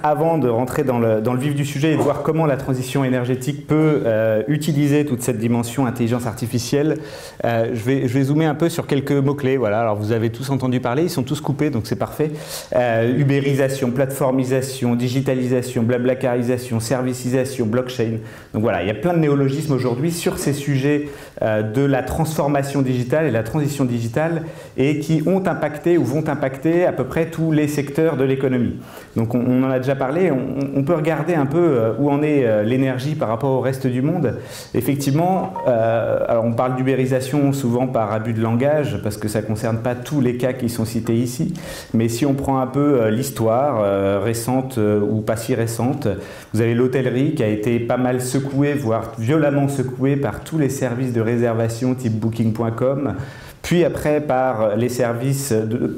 Avant de rentrer dans le vif du sujet et de voir comment la transition énergétique peut utiliser toute cette dimension intelligence artificielle, je vais zoomer un peu sur quelques mots-clés. Voilà. Alors vous avez tous entendu parler, ils sont tous coupés, donc c'est parfait. Ubérisation, plateformisation, digitalisation, blablacarisation, servicisation, blockchain. Donc voilà, il y a plein de néologismes aujourd'hui sur ces sujets de la transformation digitale et la transition digitale et qui ont impacté ou vont impacter à peu près tous les secteurs de l'économie. Donc on en a déjà parlé, on peut regarder un peu où en est l'énergie par rapport au reste du monde. Effectivement, alors on parle d'ubérisation souvent par abus de langage, parce que ça ne concerne pas tous les cas qui sont cités ici, mais si on prend un peu l'histoire récente ou pas si récente, vous avez l'hôtellerie qui a été pas mal secouée, voire violemment secouée par tous les services de réservation type Booking.com, puis après par les services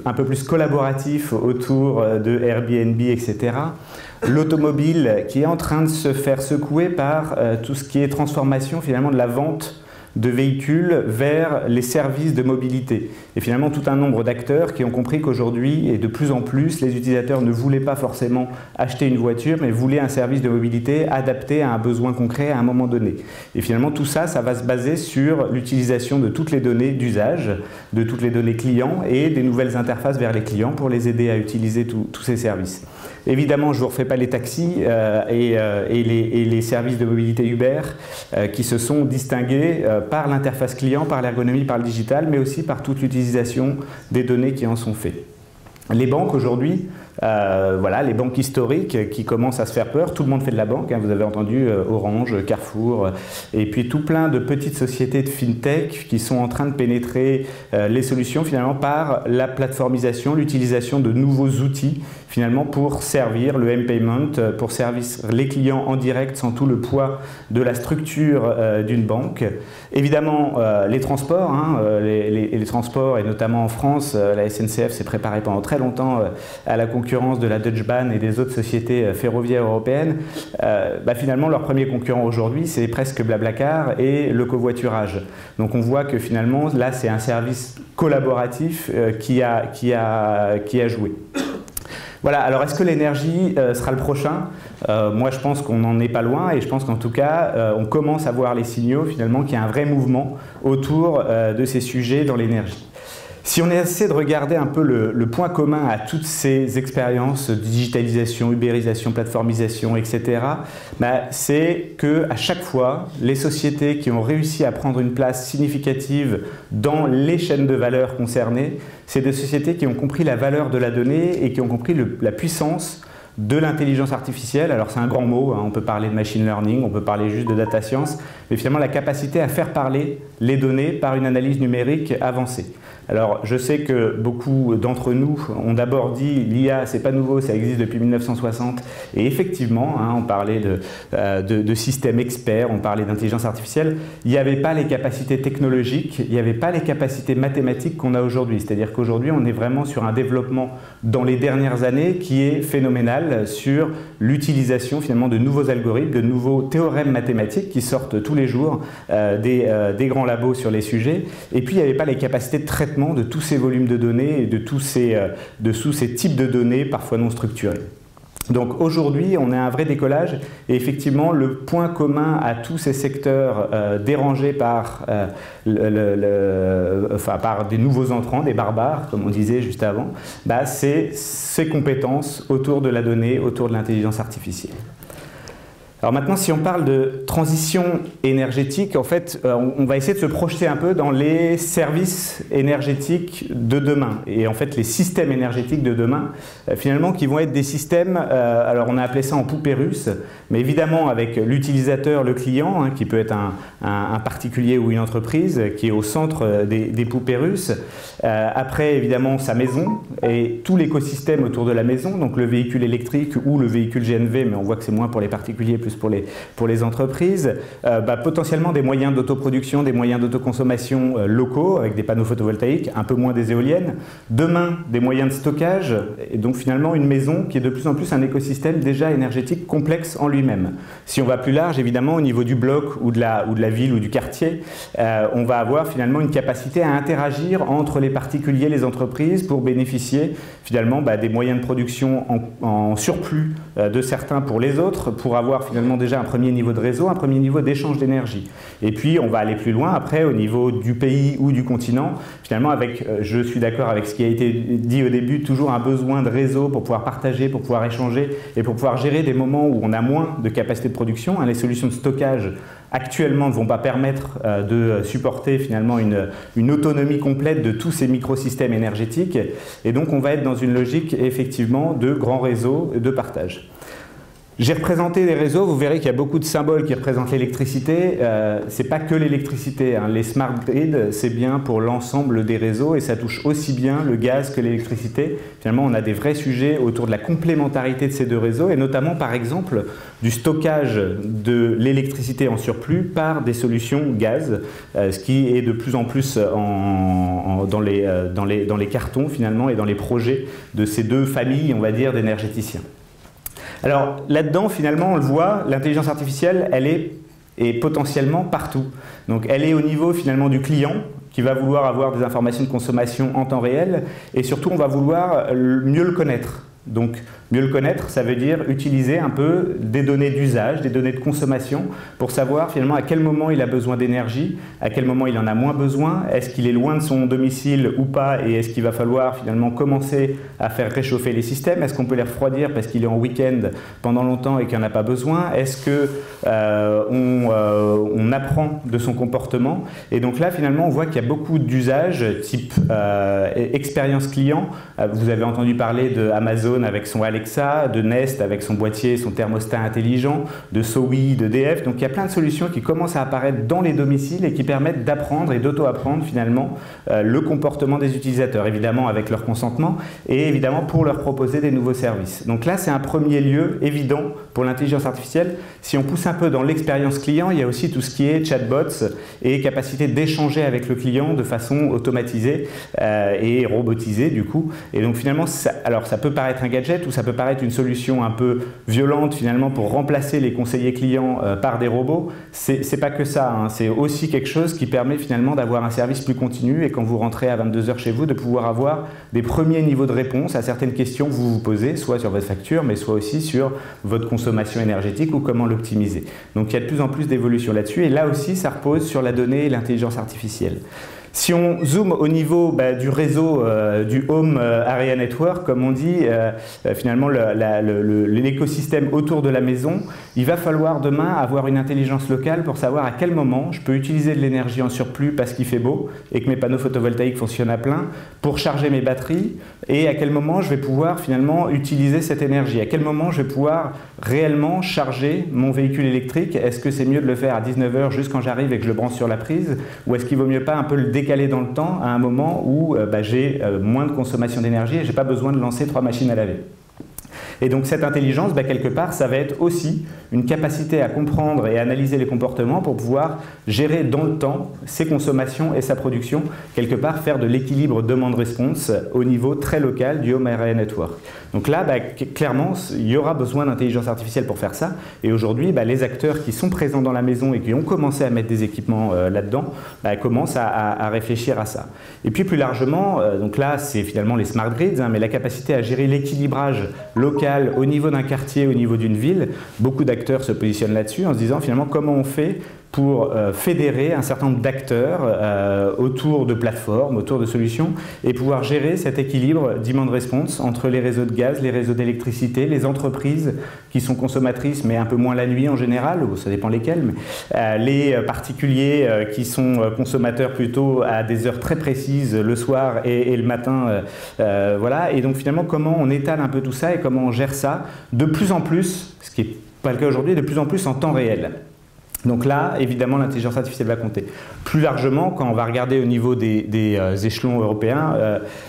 un peu plus collaboratifs autour de Airbnb, etc. L'automobile qui est en train de se faire secouer par tout ce qui est transformation finalement de la vente de véhicules vers les services de mobilité. Et finalement, tout un nombre d'acteurs qui ont compris qu'aujourd'hui, et de plus en plus, les utilisateurs ne voulaient pas forcément acheter une voiture, mais voulaient un service de mobilité adapté à un besoin concret à un moment donné. Et finalement, tout ça, ça va se baser sur l'utilisation de toutes les données d'usage, de toutes les données clients et des nouvelles interfaces vers les clients pour les aider à utiliser tous ces services. Évidemment, je ne vous refais pas les taxis et les services de mobilité Uber qui se sont distingués par l'interface client, par l'ergonomie, par le digital, mais aussi par toute l'utilisation des données qui en sont faites. Les banques aujourd'hui, voilà, les banques historiques qui commencent à se faire peur, tout le monde fait de la banque, hein, vous avez entendu Orange, Carrefour, et puis tout plein de petites sociétés de fintech qui sont en train de pénétrer les solutions finalement par la plateformisation, l'utilisation de nouveaux outils finalement pour servir le M-Payment, pour servir les clients en direct sans tout le poids de la structure d'une banque. Évidemment, les transports, hein, les transports, et notamment en France, la SNCF s'est préparée pendant très longtemps à la concurrence de la Deutsche Bahn et des autres sociétés ferroviaires européennes. Finalement, leur premier concurrent aujourd'hui, c'est presque Blablacar et le covoiturage. Donc on voit que finalement, là, c'est un service collaboratif qui a joué. Voilà, alors est-ce que l'énergie sera le prochain? Moi je pense qu'on n'en est pas loin et je pense qu'en tout cas on commence à voir les signaux finalement qu'il y a un vrai mouvement autour de ces sujets dans l'énergie. Si on essaie de regarder un peu le point commun à toutes ces expériences de digitalisation, ubérisation, plateformisation, etc., c'est qu'à chaque fois, les sociétés qui ont réussi à prendre une place significative dans les chaînes de valeur concernées, c'est des sociétés qui ont compris la valeur de la donnée et qui ont compris la puissance de l'intelligence artificielle. Alors c'est un grand mot, hein, on peut parler de machine learning, on peut parler juste de data science, mais finalement la capacité à faire parler les données par une analyse numérique avancée. Alors je sais que beaucoup d'entre nous ont d'abord dit l'IA c'est pas nouveau, ça existe depuis 1960 et effectivement hein, on parlait de systèmes experts, on parlait d'intelligence artificielle, il n'y avait pas les capacités technologiques, il n'y avait pas les capacités mathématiques qu'on a aujourd'hui, c'est-à-dire qu'aujourd'hui on est vraiment sur un développement dans les dernières années qui est phénoménal sur l'utilisation finalement de nouveaux algorithmes, de nouveaux théorèmes mathématiques qui sortent tous les jours des grands labos sur les sujets et puis il n'y avait pas les capacités de traitement de tous ces volumes de données et de tous ces types de données parfois non structurées. Donc aujourd'hui, on a un vrai décollage et effectivement, le point commun à tous ces secteurs dérangés par des nouveaux entrants, des barbares, comme on disait juste avant, c'est ces compétences autour de la donnée, autour de l'intelligence artificielle. Alors maintenant, si on parle de transition énergétique, en fait, on va essayer de se projeter un peu dans les services énergétiques de demain et en fait les systèmes énergétiques de demain, finalement, qui vont être des systèmes, alors on a appelé ça en poupée russe, mais évidemment avec l'utilisateur, le client, hein, qui peut être un particulier ou une entreprise, qui est au centre des poupées russes. Après, évidemment, sa maison et tout l'écosystème autour de la maison, donc le véhicule électrique ou le véhicule GNV, mais on voit que c'est moins pour les particuliers, plus pour les entreprises. Potentiellement des moyens d'autoproduction, des moyens d'autoconsommation locaux avec des panneaux photovoltaïques, un peu moins des éoliennes. Demain, des moyens de stockage et donc finalement une maison qui est de plus en plus un écosystème déjà énergétique complexe en lui-même. Si on va plus large, évidemment, au niveau du bloc ou de la ville ou du quartier, on va avoir finalement une capacité à interagir entre les particuliers, les entreprises pour bénéficier finalement des moyens de production en surplus de certains pour les autres, pour avoir finalement déjà un premier niveau de réseau, un premier niveau d'échange d'énergie. Et puis on va aller plus loin après au niveau du pays ou du continent, finalement avec, je suis d'accord avec ce qui a été dit au début, toujours un besoin de réseau pour pouvoir partager, pour pouvoir échanger et pour pouvoir gérer des moments où on a moins de capacité de production. Les solutions de stockage actuellement ne vont pas permettre de supporter finalement une autonomie complète de tous ces microsystèmes énergétiques. Et donc on va être dans une logique effectivement de grands réseaux de partage. J'ai représenté les réseaux, vous verrez qu'il y a beaucoup de symboles qui représentent l'électricité. Ce n'est pas que l'électricité, hein. Les smart grids, c'est bien pour l'ensemble des réseaux et ça touche aussi bien le gaz que l'électricité. Finalement, on a des vrais sujets autour de la complémentarité de ces deux réseaux et notamment, par exemple, du stockage de l'électricité en surplus par des solutions gaz, ce qui est de plus en plus dans les cartons finalement et dans les projets de ces deux familles, on va dire, d'énergéticiens. Alors là-dedans, finalement, on le voit, l'intelligence artificielle, elle est potentiellement partout. Donc elle est au niveau finalement du client qui va vouloir avoir des informations de consommation en temps réel et surtout on va vouloir mieux le connaître. Donc mieux le connaître, ça veut dire utiliser un peu des données d'usage, des données de consommation pour savoir finalement à quel moment il a besoin d'énergie, à quel moment il en a moins besoin, est-ce qu'il est loin de son domicile ou pas et est-ce qu'il va falloir finalement commencer à faire réchauffer les systèmes, est-ce qu'on peut les refroidir parce qu'il est en week-end pendant longtemps et qu'il n'y en a pas besoin, est-ce qu'on apprend de son comportement et donc là finalement on voit qu'il y a beaucoup d'usages type expérience client, vous avez entendu parler de Amazon avec son Alexa, de Nest avec son boîtier, son thermostat intelligent, de Sowi, d'EDF. Donc il y a plein de solutions qui commencent à apparaître dans les domiciles et qui permettent d'apprendre et d'auto-apprendre finalement le comportement des utilisateurs, évidemment avec leur consentement et évidemment pour leur proposer des nouveaux services. Donc là c'est un premier lieu évident pour l'intelligence artificielle. Si on pousse un peu dans l'expérience client, il y a aussi tout ce qui est chatbots et capacité d'échanger avec le client de façon automatisée et robotisée du coup. Et donc finalement, alors ça peut paraître un gadget ou ça peut paraître une solution un peu violente finalement pour remplacer les conseillers clients par des robots. C'est pas que ça, hein. C'est aussi quelque chose qui permet finalement d'avoir un service plus continu et quand vous rentrez à 22 h chez vous, de pouvoir avoir des premiers niveaux de réponse à certaines questions que vous vous posez, soit sur votre facture, mais soit aussi sur votre consommation énergétique ou comment l'optimiser. Donc il y a de plus en plus d'évolution là-dessus et là aussi ça repose sur la donnée et l'intelligence artificielle. Si on zoome au niveau du réseau, du Home Area Network, comme on dit, finalement l'écosystème autour de la maison, il va falloir demain avoir une intelligence locale pour savoir à quel moment je peux utiliser de l'énergie en surplus parce qu'il fait beau et que mes panneaux photovoltaïques fonctionnent à plein pour charger mes batteries et à quel moment je vais pouvoir finalement utiliser cette énergie, à quel moment je vais pouvoir réellement charger mon véhicule électrique. Est-ce que c'est mieux de le faire à 19 h juste quand j'arrive et que je le branche sur la prise ou est-ce qu'il vaut mieux pas un peu le décaler dans le temps à un moment où j'ai moins de consommation d'énergie et je n'ai pas besoin de lancer 3 machines à laver. Et donc cette intelligence, quelque part, ça va être aussi une capacité à comprendre et analyser les comportements pour pouvoir gérer dans le temps ses consommations et sa production, quelque part faire de l'équilibre demande-réponse au niveau très local du Home Area Network. Donc là, clairement, il y aura besoin d'intelligence artificielle pour faire ça. Et aujourd'hui, les acteurs qui sont présents dans la maison et qui ont commencé à mettre des équipements là-dedans, commencent à réfléchir à ça. Et puis plus largement, donc là, c'est finalement les smart grids, mais la capacité à gérer l'équilibrage local au niveau d'un quartier, au niveau d'une ville, beaucoup d'acteurs se positionnent là-dessus en se disant finalement comment on fait pour fédérer un certain nombre d'acteurs autour de plateformes, autour de solutions et pouvoir gérer cet équilibre demand response entre les réseaux de gaz, les réseaux d'électricité, les entreprises qui sont consommatrices mais un peu moins la nuit en général, ou ça dépend lesquelles, mais, les particuliers qui sont consommateurs plutôt à des heures très précises le soir et le matin, voilà. Et donc finalement comment on étale un peu tout ça et comment on gère ça de plus en plus, ce qui n'est pas le cas aujourd'hui, de plus en plus en temps réel. Donc là, évidemment, l'intelligence artificielle va compter. Plus largement, quand on va regarder au niveau des échelons européens,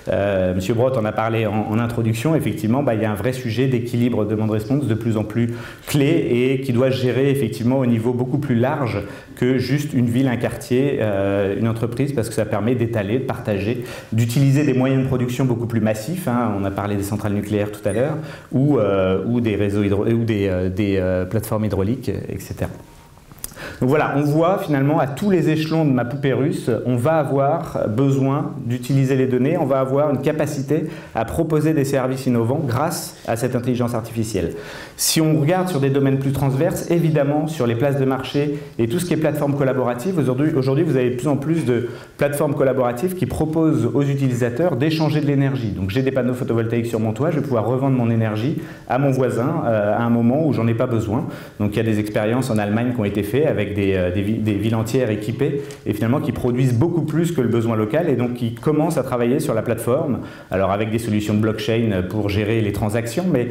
M. Brodt en a parlé en introduction, effectivement, il y a un vrai sujet d'équilibre demande-réponse de plus en plus clé et qui doit se gérer effectivement au niveau beaucoup plus large que juste une ville, un quartier, une entreprise, parce que ça permet d'étaler, de partager, d'utiliser des moyens de production beaucoup plus massifs. On a parlé des centrales nucléaires tout à l'heure, ou des réseaux ou des plateformes hydrauliques, etc. Donc voilà, on voit finalement à tous les échelons de ma poupée russe, on va avoir besoin d'utiliser les données, on va avoir une capacité à proposer des services innovants grâce à cette intelligence artificielle. Si on regarde sur des domaines plus transverses, évidemment sur les places de marché et tout ce qui est plateforme collaborative, aujourd'hui vous avez de plus en plus de plateformes collaboratives qui proposent aux utilisateurs d'échanger de l'énergie. Donc j'ai des panneaux photovoltaïques sur mon toit, je vais pouvoir revendre mon énergie à mon voisin à un moment où j'en ai pas besoin. Donc il y a des expériences en Allemagne qui ont été faites avec des villes entières équipées et finalement qui produisent beaucoup plus que le besoin local et donc qui commencent à travailler sur la plateforme, alors avec des solutions de blockchain pour gérer les transactions, mais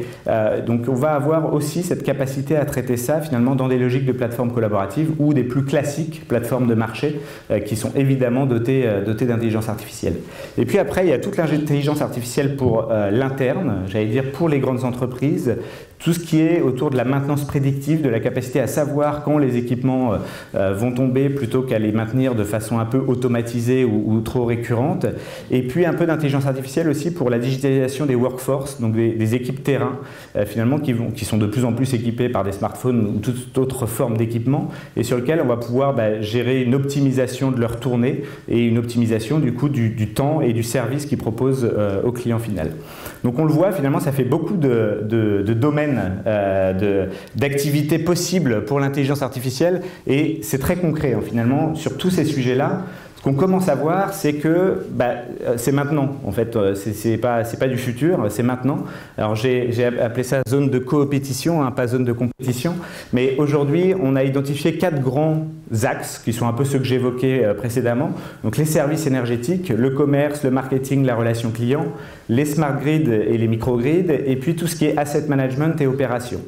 donc on va avoir aussi cette capacité à traiter ça finalement dans des logiques de plateformes collaboratives ou des plus classiques plateformes de marché qui sont évidemment dotées d'intelligence artificielle. Et puis après, il y a toute l'intelligence artificielle pour l'interne, j'allais dire pour les grandes entreprises, tout ce qui est autour de la maintenance prédictive, de la capacité à savoir quand les équipements vont tomber plutôt qu'à les maintenir de façon un peu automatisée ou trop récurrente. Et puis un peu d'intelligence artificielle aussi pour la digitalisation des workforces, donc des équipes terrain finalement qui sont de plus en plus équipées par des smartphones ou toute autre forme d'équipement et sur lequel on va pouvoir gérer une optimisation de leur tournée et une optimisation du coup du temps et du service qu'ils proposent au client final. Donc on le voit, finalement ça fait beaucoup de domaines d'activités possibles pour l'intelligence artificielle et c'est très concret finalement sur tous ces sujets-là. Ce qu'on commence à voir, c'est que c'est maintenant, en fait, c'est pas du futur, c'est maintenant. Alors j'ai appelé ça zone de coopétition, pas zone de compétition, mais aujourd'hui on a identifié 4 grands axes qui sont un peu ceux que j'évoquais précédemment. Donc les services énergétiques, le commerce, le marketing, la relation client, les smart grids et les microgrids, et puis tout ce qui est asset management et opération.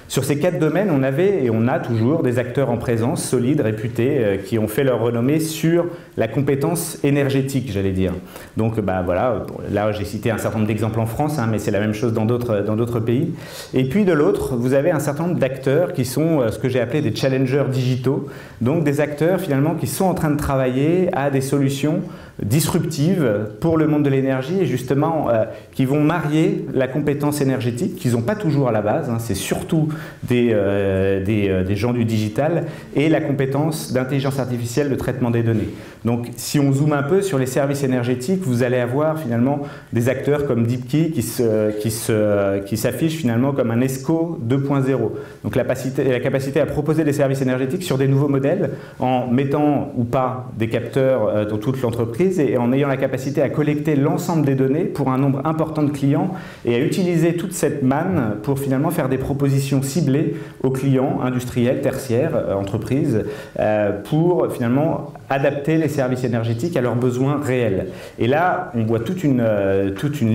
Sur ces 4 domaines, on avait et on a toujours des acteurs en présence, solides, réputés, qui ont fait leur renommée sur la compétence énergétique, j'allais dire. Donc voilà, là j'ai cité un certain nombre d'exemples en France, mais c'est la même chose dans d'autres pays. Et puis de l'autre, vous avez un certain nombre d'acteurs qui sont ce que j'ai appelé des challengers digitaux, donc des acteurs finalement qui sont en train de travailler à des solutions disruptives pour le monde de l'énergie et justement qui vont marier la compétence énergétique qu'ils n'ont pas toujours à la base, c'est surtout des gens du digital et la compétence d'intelligence artificielle de traitement des données. Donc si on zoome un peu sur les services énergétiques, vous allez avoir finalement des acteurs comme DeepKey qui s'affichent finalement comme un ESCO 2.0. Donc la capacité à proposer des services énergétiques sur des nouveaux modèles en mettant ou pas des capteurs dans toute l'entreprise et en ayant la capacité à collecter l'ensemble des données pour un nombre important de clients et à utiliser toute cette manne pour finalement faire des propositions ciblées aux clients industriels, tertiaires, entreprises, pour finalement adapter les services énergétiques à leurs besoins réels. Et là, on voit toute une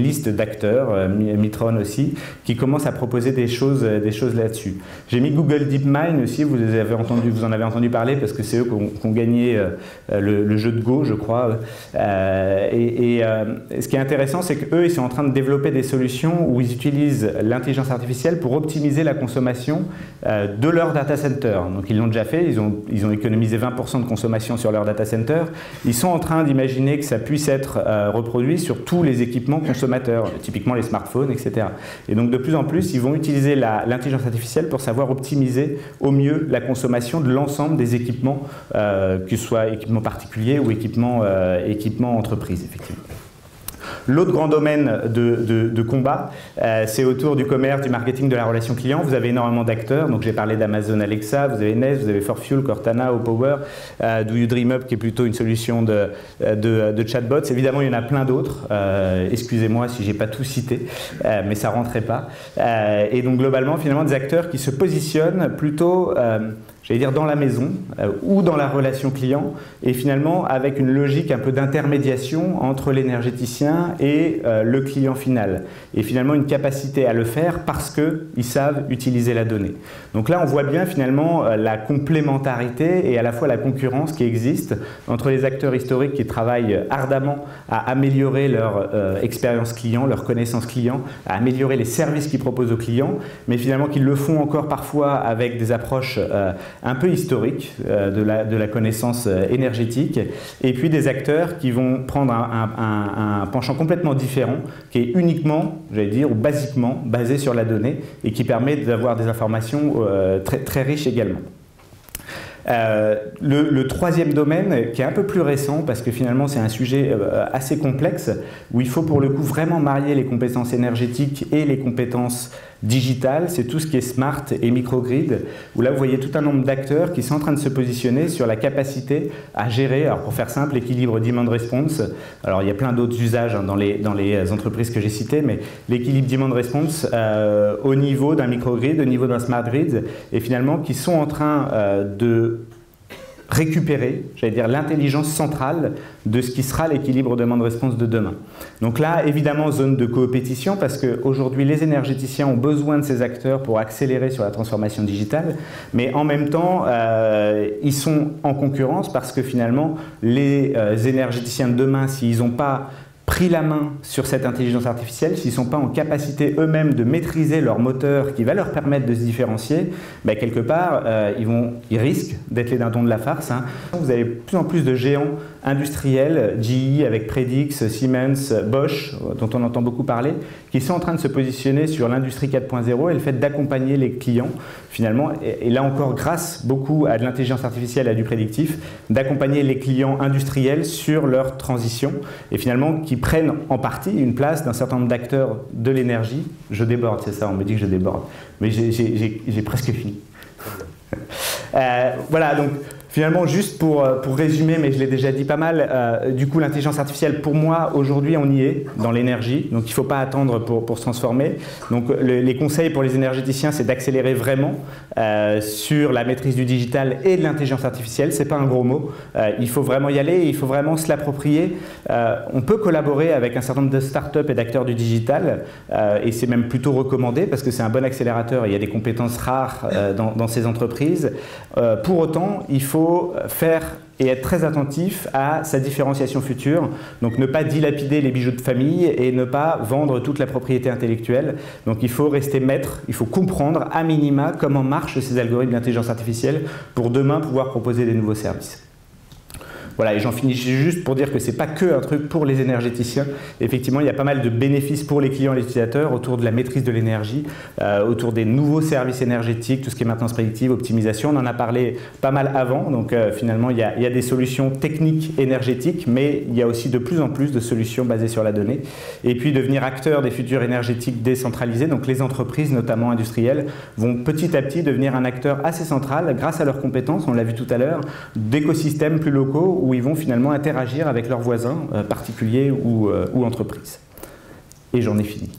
liste d'acteurs, Mitron aussi, qui commencent à proposer des choses là-dessus. J'ai mis Google DeepMind aussi, vous en avez entendu parler parce que c'est eux qui ont gagné le jeu de Go, je crois. Ce qui est intéressant, c'est qu'eux, ils sont en train de développer des solutions où ils utilisent l'intelligence artificielle pour optimiser la consommation de leur data center. Donc ils l'ont déjà fait, ils ont économisé 20% de consommation sur leur data center. Ils sont en train d'imaginer que ça puisse être reproduit sur tous les équipements consommateurs, typiquement les smartphones, etc. Et donc de plus en plus, ils vont utiliser l'intelligence artificielle pour savoir optimiser au mieux la consommation de l'ensemble des équipements, que ce soit équipements particuliers ou équipements entreprise, effectivement. L'autre grand domaine de combat, c'est autour du commerce, du marketing, de la relation client. Vous avez énormément d'acteurs, donc j'ai parlé d'Amazon Alexa, vous avez Nest, vous avez ForFuel, Cortana, Opower, Do You Dream Up qui est plutôt une solution de chatbots. Évidemment, il y en a plein d'autres. Excusez-moi si j'ai pas tout cité, mais ça rentrait pas. Et donc globalement, finalement, des acteurs qui se positionnent plutôt j'allais dire dans la maison ou dans la relation client, et finalement avec une logique un peu d'intermédiation entre l'énergéticien et le client final, et finalement une capacité à le faire parce qu'ils savent utiliser la donnée. Donc là on voit bien finalement la complémentarité et à la fois la concurrence qui existe entre les acteurs historiques qui travaillent ardemment à améliorer leur expérience client, leur connaissance client, à améliorer les services qu'ils proposent aux clients, mais finalement qu'ils le font encore parfois avec des approches un peu historiques de la connaissance énergétique, et puis des acteurs qui vont prendre un penchant complètement différent, qui est uniquement, j'allais dire, ou basiquement basé sur la donnée, et qui permet d'avoir des informations très, très riches également. Le troisième domaine, qui est un peu plus récent, parce que finalement c'est un sujet assez complexe, où il faut pour le coup vraiment marier les compétences énergétiques et les compétences digitales, c'est tout ce qui est smart et microgrid, où là vous voyez tout un nombre d'acteurs qui sont en train de se positionner sur la capacité à gérer, alors pour faire simple, l'équilibre demand-response. Alors il y a plein d'autres usages dans les entreprises que j'ai citées, mais l'équilibre demand-response au niveau d'un microgrid, au niveau d'un smart grid, et finalement qui sont en train de récupérer, j'allais dire, l'intelligence centrale de ce qui sera l'équilibre demande-réponse de demain. Donc là, évidemment, zone de coopétition, parce qu'aujourd'hui, les énergéticiens ont besoin de ces acteurs pour accélérer sur la transformation digitale, mais en même temps, ils sont en concurrence parce que finalement, les énergéticiens de demain, s'ils n'ont pas pris la main sur cette intelligence artificielle, s'ils ne sont pas en capacité eux-mêmes de maîtriser leur moteur qui va leur permettre de se différencier, ben quelque part, ils risquent d'être les dindons de la farce. Hein. Vous avez de plus en plus de géants industriels, GE avec Predix, Siemens, Bosch, dont on entend beaucoup parler, qui sont en train de se positionner sur l'industrie 4.0 et le fait d'accompagner les clients, finalement, et là encore, grâce beaucoup à de l'intelligence artificielle et à du prédictif, d'accompagner les clients industriels sur leur transition, et finalement, qui prennent en partie une place d'un certain nombre d'acteurs de l'énergie. Je déborde, c'est ça, on me dit que je déborde, mais j'ai presque fini. Voilà, donc finalement, juste pour résumer, mais je l'ai déjà dit pas mal, du coup, l'intelligence artificielle, pour moi, aujourd'hui, on y est, dans l'énergie, donc il ne faut pas attendre pour se transformer. Donc les conseils pour les énergéticiens, c'est d'accélérer vraiment sur la maîtrise du digital et de l'intelligence artificielle. Ce n'est pas un gros mot, il faut vraiment y aller, il faut vraiment se l'approprier. On peut collaborer avec un certain nombre de startups et d'acteurs du digital, et c'est même plutôt recommandé, parce que c'est un bon accélérateur, et il y a des compétences rares dans ces entreprises. Pour autant, il faut faire et être très attentif à sa différenciation future, donc ne pas dilapider les bijoux de famille et ne pas vendre toute la propriété intellectuelle. Donc il faut rester maître, il faut comprendre à minima comment marchent ces algorithmes d'intelligence artificielle pour demain pouvoir proposer des nouveaux services. Voilà, et j'en finis juste pour dire que ce n'est pas que un truc pour les énergéticiens. Effectivement, il y a pas mal de bénéfices pour les clients et les utilisateurs autour de la maîtrise de l'énergie, autour des nouveaux services énergétiques, tout ce qui est maintenance prédictive, optimisation. On en a parlé pas mal avant, donc finalement, il y a des solutions techniques énergétiques, mais il y a aussi de plus en plus de solutions basées sur la donnée. Et puis, devenir acteur des futurs énergétiques décentralisés, donc les entreprises, notamment industrielles, vont petit à petit devenir un acteur assez central, grâce à leurs compétences, on l'a vu tout à l'heure, d'écosystèmes plus locaux, où ils vont finalement interagir avec leurs voisins, particuliers ou entreprises. Et j'en ai fini.